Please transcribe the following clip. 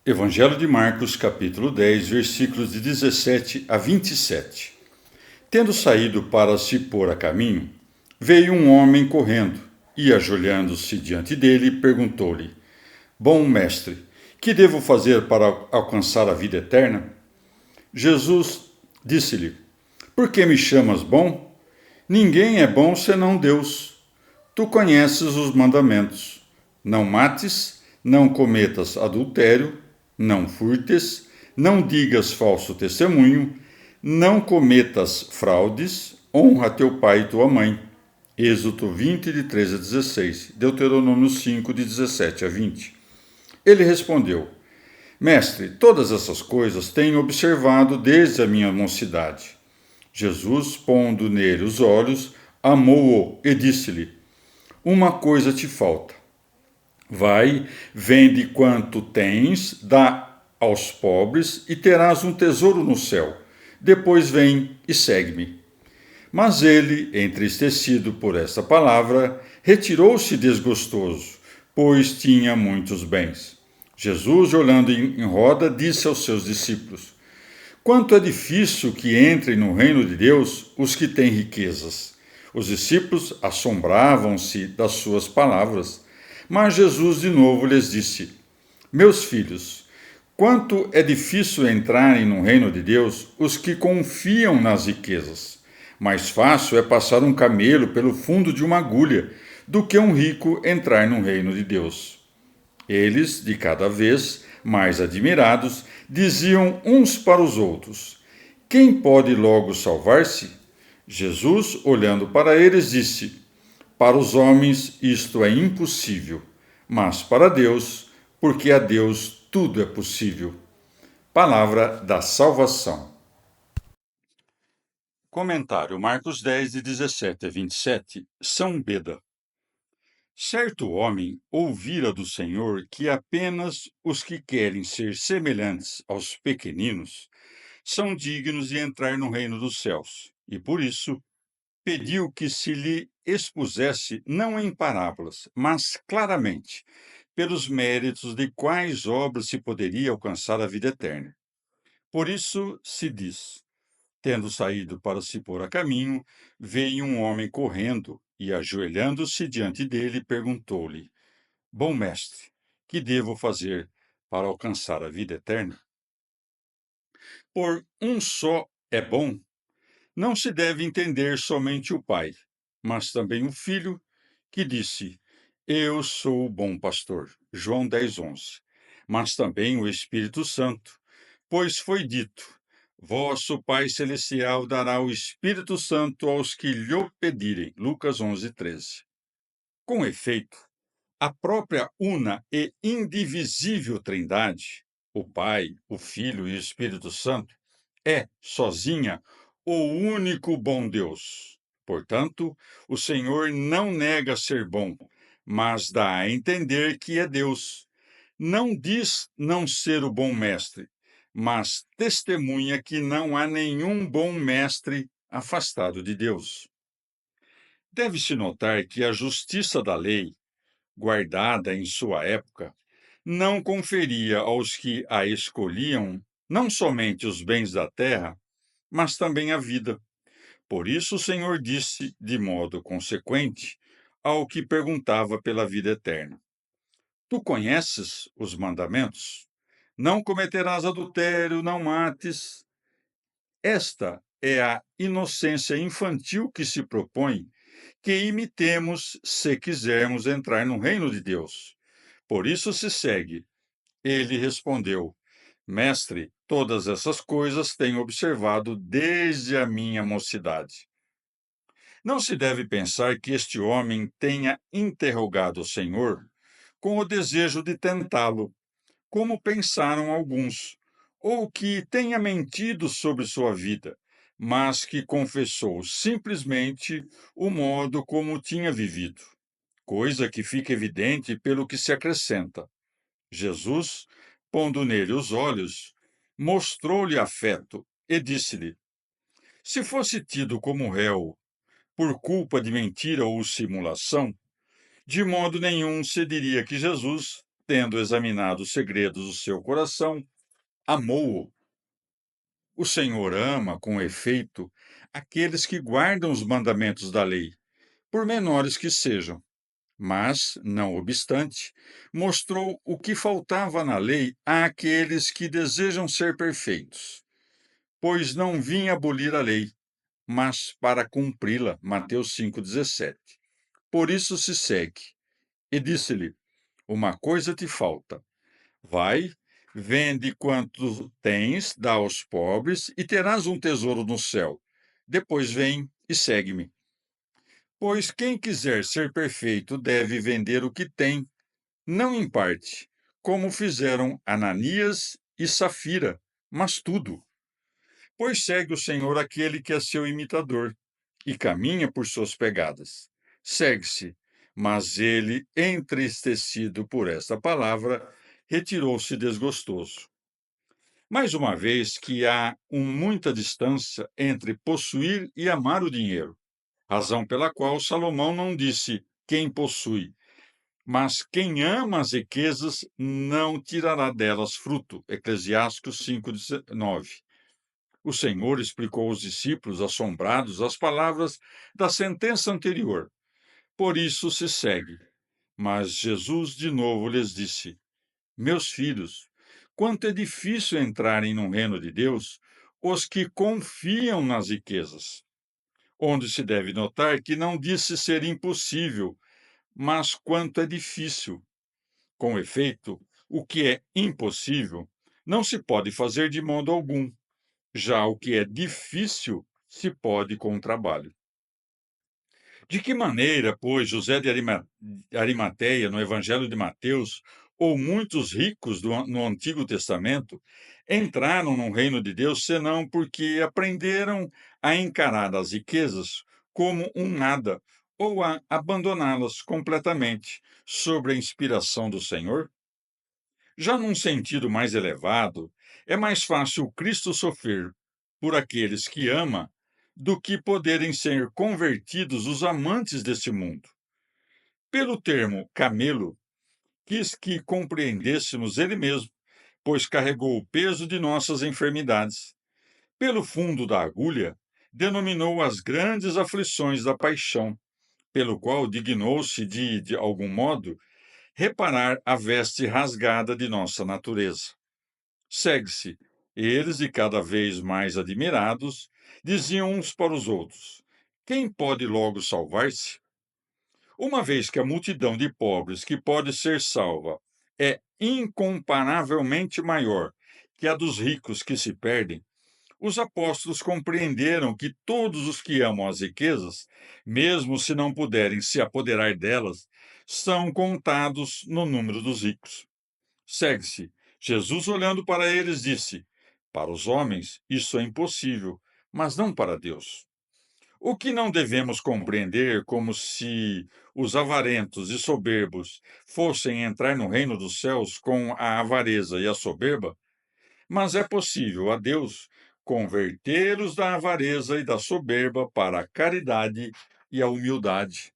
Evangelho de Marcos, capítulo 10, versículos de 17 a 27. Tendo saído para se pôr a caminho, veio um homem correndo e, ajoelhando-se diante dele, perguntou-lhe: Bom mestre, que devo fazer para alcançar a vida eterna? Jesus disse-lhe: Por que me chamas bom? Ninguém é bom senão Deus. Tu conheces os mandamentos: não mates, não cometas adultério, não furtes, não digas falso testemunho, não cometas fraudes, honra teu pai e tua mãe. Êxodo 20, de 13 a 16, Deuteronômio 5, de 17 a 20. Ele respondeu: Mestre, todas essas coisas tenho observado desde a minha mocidade. Jesus, pondo nele os olhos, amou-o e disse-lhe: Uma coisa te falta. Vai, vende quanto tens, dá aos pobres e terás um tesouro no céu. Depois vem e segue-me. Mas ele, entristecido por essa palavra, retirou-se desgostoso, pois tinha muitos bens. Jesus, olhando em roda, disse aos seus discípulos: Quanto é difícil que entrem no reino de Deus os que têm riquezas. Os discípulos assombravam-se das suas palavras. Mas Jesus de novo lhes disse: Meus filhos, quanto é difícil entrarem no reino de Deus os que confiam nas riquezas. Mais fácil é passar um camelo pelo fundo de uma agulha do que um rico entrar no reino de Deus. Eles, de cada vez mais admirados, diziam uns para os outros: Quem pode logo salvar-se? Jesus, olhando para eles, disse: Para os homens isto é impossível, mas para Deus, porque a Deus tudo é possível. Palavra da salvação. Comentário Marcos 10, de 17 a 27, São Beda. Certo homem ouvira do Senhor que apenas os que querem ser semelhantes aos pequeninos são dignos de entrar no reino dos céus, e por isso pediu que se lhe expusesse não em parábolas, mas claramente, pelos méritos de quais obras se poderia alcançar a vida eterna. Por isso se diz: Tendo saído para se pôr a caminho, veio um homem correndo e, ajoelhando-se diante dele, perguntou-lhe: Bom mestre, que devo fazer para alcançar a vida eterna? Por um só é bom, não se deve entender somente o Pai, mas também o Filho, que disse: Eu sou o bom pastor. João 10:11. Mas também o Espírito Santo, pois foi dito: Vosso Pai Celestial dará o Espírito Santo aos que lhe pedirem. Lucas 11:13. Com efeito, a própria una e indivisível Trindade, o Pai, o Filho e o Espírito Santo, é, sozinha, o único bom Deus. Portanto, o Senhor não nega ser bom, mas dá a entender que é Deus. Não diz não ser o bom mestre, mas testemunha que não há nenhum bom mestre afastado de Deus. Deve-se notar que a justiça da lei, guardada em sua época, não conferia aos que a escolhiam não somente os bens da terra, mas também a vida. Por isso o Senhor disse, de modo consequente, ao que perguntava pela vida eterna: Tu conheces os mandamentos? Não cometerás adultério, não mates. Esta é a inocência infantil que se propõe que imitemos se quisermos entrar no reino de Deus. Por isso se segue. Ele respondeu: Mestre, todas essas coisas tenho observado desde a minha mocidade. Não se deve pensar que este homem tenha interrogado o Senhor com o desejo de tentá-lo, como pensaram alguns, ou que tenha mentido sobre sua vida, mas que confessou simplesmente o modo como tinha vivido, coisa que fica evidente pelo que se acrescenta. Jesus, pondo nele os olhos, mostrou-lhe afeto e disse-lhe: Se fosse tido como réu por culpa de mentira ou simulação, de modo nenhum se diria que Jesus tendo examinado os segredos do seu coração, amou-o. O Senhor ama, com efeito, aqueles que guardam os mandamentos da lei, por menores que sejam. Mas, não obstante, mostrou o que faltava na lei àqueles que desejam ser perfeitos. Pois não vim abolir a lei, mas para cumpri-la. Mateus 5,17. Por isso se segue. E disse-lhe: Uma coisa te falta. Vai, vende quanto tens, dá aos pobres, e terás um tesouro no céu. Depois vem e segue-me. Pois quem quiser ser perfeito deve vender o que tem, não em parte, como fizeram Ananias e Safira, mas tudo. Pois segue o Senhor aquele que é seu imitador e caminha por suas pegadas. Segue-se, mas ele, entristecido por esta palavra, retirou-se desgostoso. Mais uma vez que há muita distância entre possuir e amar o dinheiro, razão pela qual Salomão não disse quem possui, mas quem ama as riquezas não tirará delas fruto. Eclesiásticos 5,19. O Senhor explicou aos discípulos, assombrados, as palavras da sentença anterior. Por isso se segue. Mas Jesus de novo lhes disse: Meus filhos, quanto é difícil entrarem no reino de Deus os que confiam nas riquezas. Onde se deve notar que não disse ser impossível, mas quanto é difícil. Com efeito, o que é impossível não se pode fazer de modo algum. Já o que é difícil se pode com trabalho. De que maneira, pois, José de Arimateia, no Evangelho de Mateus, ou muitos ricos no Antigo Testamento, entraram no reino de Deus, senão porque aprenderam a encarar as riquezas como um nada, ou a abandoná-las completamente, sob a inspiração do Senhor? Já num sentido mais elevado, é mais fácil Cristo sofrer por aqueles que ama do que poderem ser convertidos os amantes deste mundo. Pelo termo camelo, quis que compreendêssemos ele mesmo, pois carregou o peso de nossas enfermidades. Pelo fundo da agulha, denominou as grandes aflições da paixão, pelo qual dignou-se de algum modo, reparar a veste rasgada de nossa natureza. Segue-se. Eles, e cada vez mais admirados, diziam uns para os outros: Quem pode logo salvar-se? Uma vez que a multidão de pobres que pode ser salva é incomparavelmente maior que a dos ricos que se perdem, os apóstolos compreenderam que todos os que amam as riquezas, mesmo se não puderem se apoderar delas, são contados no número dos ricos. Segue-se. Jesus, olhando para eles, disse: Para os homens isso é impossível, mas não para Deus. O que não devemos compreender como se os avarentos e soberbos fossem entrar no reino dos céus com a avareza e a soberba, mas é possível a Deus convertê-los da avareza e da soberba para a caridade e a humildade.